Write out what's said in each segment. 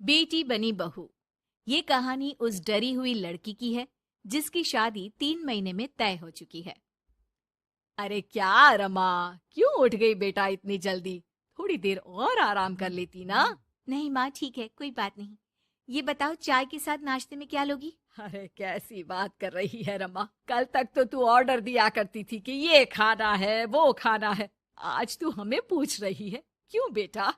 बेटी बनी बहू। ये कहानी उस डरी हुई लड़की की है जिसकी शादी 3 महीने में तय हो चुकी है। अरे क्या रमा, क्यों उठ गई बेटा इतनी जल्दी? थोड़ी देर और आराम कर लेती ना। नहीं माँ, ठीक है, कोई बात नहीं। ये बताओ, चाय के साथ नाश्ते में क्या लोगी? अरे कैसी बात कर रही है रमा, कल तक तो तू ऑर्डर दिया करती थी कि ये खाना है वो खाना है। आज तू हमें पूछ रही है, क्यों बेटा?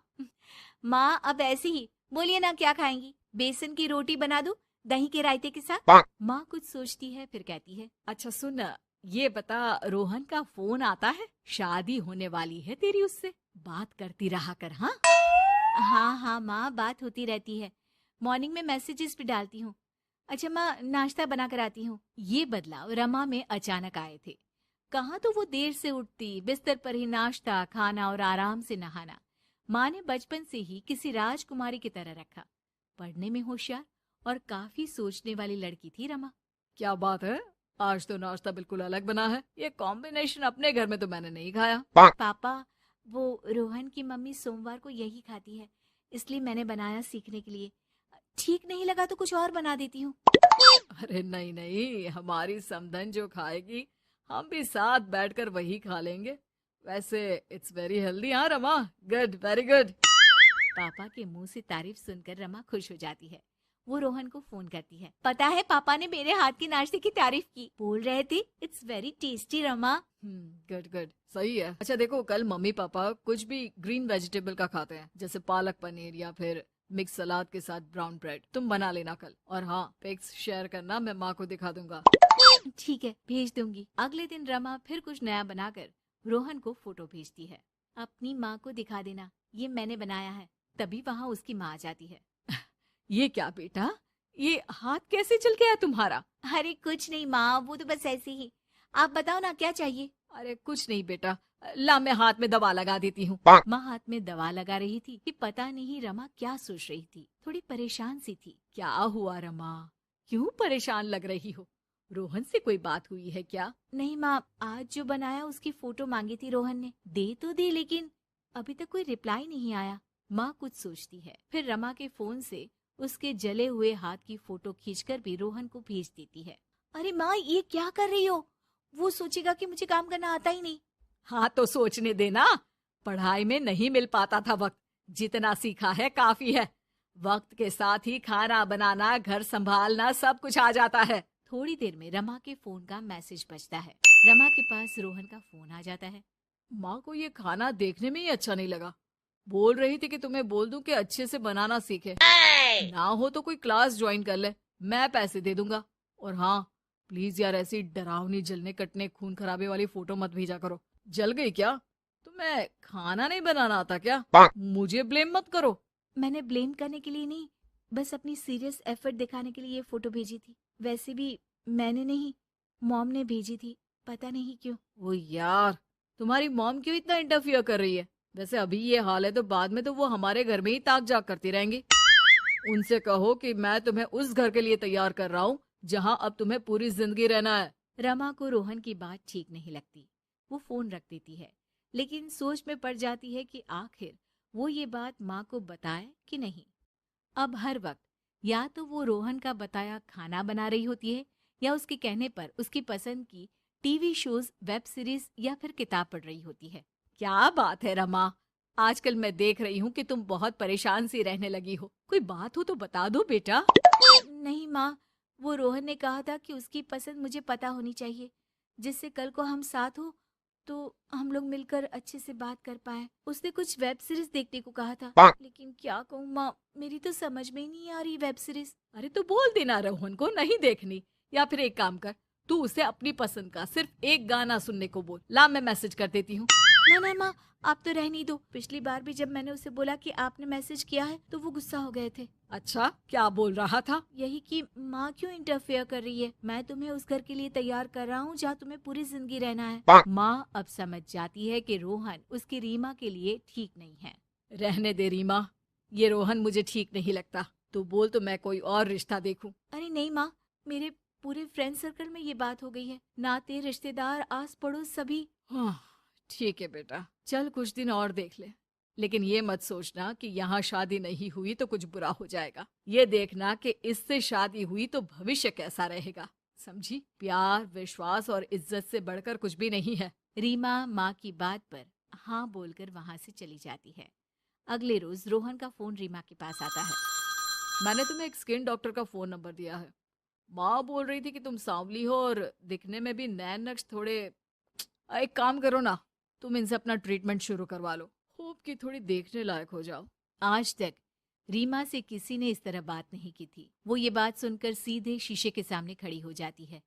माँ अब ऐसे ही बोलिए ना, क्या खाएंगी? बेसन की रोटी बना दूं दही के रायते के साथ? माँ कुछ सोचती है फिर कहती है, अच्छा सुन, ये बता, रोहन का फोन आता है? शादी होने वाली है तेरी उससे, बात करती रहा कर। हाँ हाँ हाँ माँ, बात होती रहती है, मॉर्निंग में मैसेजेस भी डालती हूँ। अच्छा माँ, नाश्ता बना कर आती हूँ। ये बदलाव रमा में अचानक आए थे। कहाँ तो वो देर से उठती, बिस्तर पर ही नाश्ता खाना और आराम से नहाना। माँ ने बचपन से ही किसी राजकुमारी की तरह रखा। पढ़ने में होशियार और काफी सोचने वाली लड़की थी रमा। क्या बात है, आज तो नाश्ता बिल्कुल अलग बना है। ये कॉम्बिनेशन अपने घर में तो मैंने नहीं खाया। पापा, वो रोहन की मम्मी सोमवार को यही खाती है, इसलिए मैंने बनाया सीखने के लिए। ठीक नहीं लगा तो कुछ और बना देती हूँ। अरे नहीं नहीं, हमारी समधन जो खाएगी हम भी साथ बैठकर वही खा लेंगे। वैसे इट्स वेरी हेल्दी। हाँ रमा, गुड, वेरी गुड। पापा के मुंह से तारीफ सुनकर रमा खुश हो जाती है। वो रोहन को फोन करती है, पता है पापा ने मेरे हाथ के नाश्ते की तारीफ की, बोल रहे थे it's very tasty Rama. Good good, सही है। अच्छा देखो, कल मम्मी पापा कुछ भी ग्रीन वेजिटेबल का खाते हैं, जैसे पालक पनीर या फिर मिक्स सलाद के साथ ब्राउन ब्रेड। तुम बना लेना कल, और हाँ पिक्स शेयर करना, मैं माँ को दिखा दूंगा। ठीक है, भेज दूंगी। अगले दिन रमा फिर कुछ नया बनाकर रोहन को फोटो भेजती है। अपनी माँ को दिखा देना, ये मैंने बनाया है। तभी वहाँ उसकी माँ आ जाती है। ये क्या बेटा, ये हाथ कैसे चल गया तुम्हारा? अरे कुछ नहीं माँ, वो तो बस ऐसे ही। आप बताओ ना, क्या चाहिए? अरे कुछ नहीं बेटा, ला मैं हाथ में दवा लगा देती हूँ। माँ हाथ में दवा लगा रही थी कि पता नहीं रमा क्या सोच रही थी। थोड़ी परेशान सी थी। क्या हुआ रमा, क्यों परेशान लग रही हो? रोहन से कोई बात हुई है क्या? नहीं माँ, आज जो बनाया उसकी फोटो मांगी थी रोहन ने, दे तो दी, लेकिन अभी तक कोई रिप्लाई नहीं आया। माँ कुछ सोचती है, फिर रमा के फोन से उसके जले हुए हाथ की फोटो खींचकर भी रोहन को भेज देती है। अरे माँ, ये क्या कर रही हो? वो सोचेगा कि मुझे काम करना आता ही नहीं। हाँ तो सोचने देना, पढ़ाई में नहीं मिल पाता था वक्त, जितना सीखा है काफी है। वक्त के साथ ही खाना बनाना, घर संभालना सब कुछ आ जाता है। थोड़ी देर में रमा के फोन का मैसेज बजता है। रमा के पास रोहन का फोन आ जाता है। माँ को ये खाना देखने में ही अच्छा नहीं लगा, बोल रही थी कि तुम्हें बोल दूं कि अच्छे से बनाना सीखे। ना हो तो कोई क्लास ज्वाइन कर ले, मैं पैसे दे दूंगा। और हाँ, प्लीज यार ऐसी डरावनी जलने कटने खून खराबे वाली फोटो मत भेजा करो। जल गई क्या? तुम्हें खाना नहीं बनाना आता क्या? मुझे ब्लेम मत करो। मैंने ब्लेम करने के लिए नहीं, बस अपनी सीरियस एफर्ट दिखाने के लिए ये फोटो भेजी थी। वैसे भी मैंने नहीं, मॉम ने भेजी थी, पता नहीं क्यों। ओ यार, तुम्हारी मॉम क्यों इतना इंटरफियर कर रही है? वैसे अभी ये हाल है तो बाद में तो वो हमारे घर में ही ताक जाग करती रहेंगी। उनसे कहो कि मैं तुम्हें उस घर के लिए तैयार कर रहा हूँ जहाँ अब तुम्हें पूरी जिंदगी रहना है। रमा को रोहन की बात ठीक नहीं लगती। वो फोन रख देती है, लेकिन सोच में पड़ जाती है कि आखिर वो ये बात माँ को बताए कि नहीं। अब हर वक्त या तो वो रोहन का बताया खाना बना रही होती है, या उसके कहने पर उसकी पसंद की टीवी शोज, वेब सीरीज या फिर किताब पढ़ रही होती है। क्या बात है रमा, आजकल मैं देख रही हूँ कि तुम बहुत परेशान सी रहने लगी हो। कोई बात हो तो बता दो बेटा। नहीं माँ, वो रोहन ने कहा था कि उसकी पसंद मुझे पता होनी चाहिए, जिससे कल को हम साथ हो तो हम लोग मिलकर अच्छे से बात कर पाए। उसने कुछ वेब सीरीज देखने को कहा था, लेकिन क्या कहूँ माँ, मेरी तो समझ में ही नहीं आ रही वेब सीरीज। अरे तो बोल देना रोहन को नहीं देखनी, या फिर एक काम कर, तू उसे अपनी पसंद का सिर्फ एक गाना सुनने को बोल। ला मैं मैसेज कर देती हूँ। ना ना माँ, आप तो रहने दो। पिछली बार भी जब मैंने उसे बोला कि आपने मैसेज किया है तो वो गुस्सा हो गए थे। अच्छा, क्या बोल रहा था? यही कि माँ क्यों इंटरफेयर कर रही है, मैं तुम्हें उस घर के लिए तैयार कर रहा हूँ जहाँ तुम्हें पूरी जिंदगी रहना है। माँ अब समझ जाती है कि रोहन उसकी रीमा के लिए ठीक नहीं है। रहने दे रीमा, ये रोहन मुझे ठीक नहीं लगता। तू बोल तो मैं कोई और रिश्ता देखूं। अरे नहीं माँ, मेरे पूरे फ्रेंड सर्कल में ये बात हो गई है, नाते रिश्तेदार आस पड़ोस सभी। हाँ ठीक है बेटा, चल कुछ दिन और देख ले। लेकिन ये मत सोचना कि यहाँ शादी नहीं हुई तो कुछ बुरा हो जाएगा। ये देखना कि इससे शादी हुई तो भविष्य कैसा रहेगा। समझी? प्यार, विश्वास और इज्जत से बढ़कर कुछ भी नहीं है। रीमा माँ की बात पर हाँ बोलकर वहां से चली जाती है। अगले रोज रोहन का फोन रीमा के पास आता है। मैंने तुम्हें एक स्किन डॉक्टर का फोन नंबर दिया है। माँ बोल रही थी कि तुम सांवली हो और दिखने में भी नैन नक्श थोड़े। एक काम करो ना, तुम इनसे अपना ट्रीटमेंट शुरू करवा लो। होप कि थोड़ी देखने लायक हो जाओ। आज तक रीमा से किसी ने इस तरह बात नहीं की थी। वो ये बात सुनकर सीधे शीशे के सामने खड़ी हो जाती है।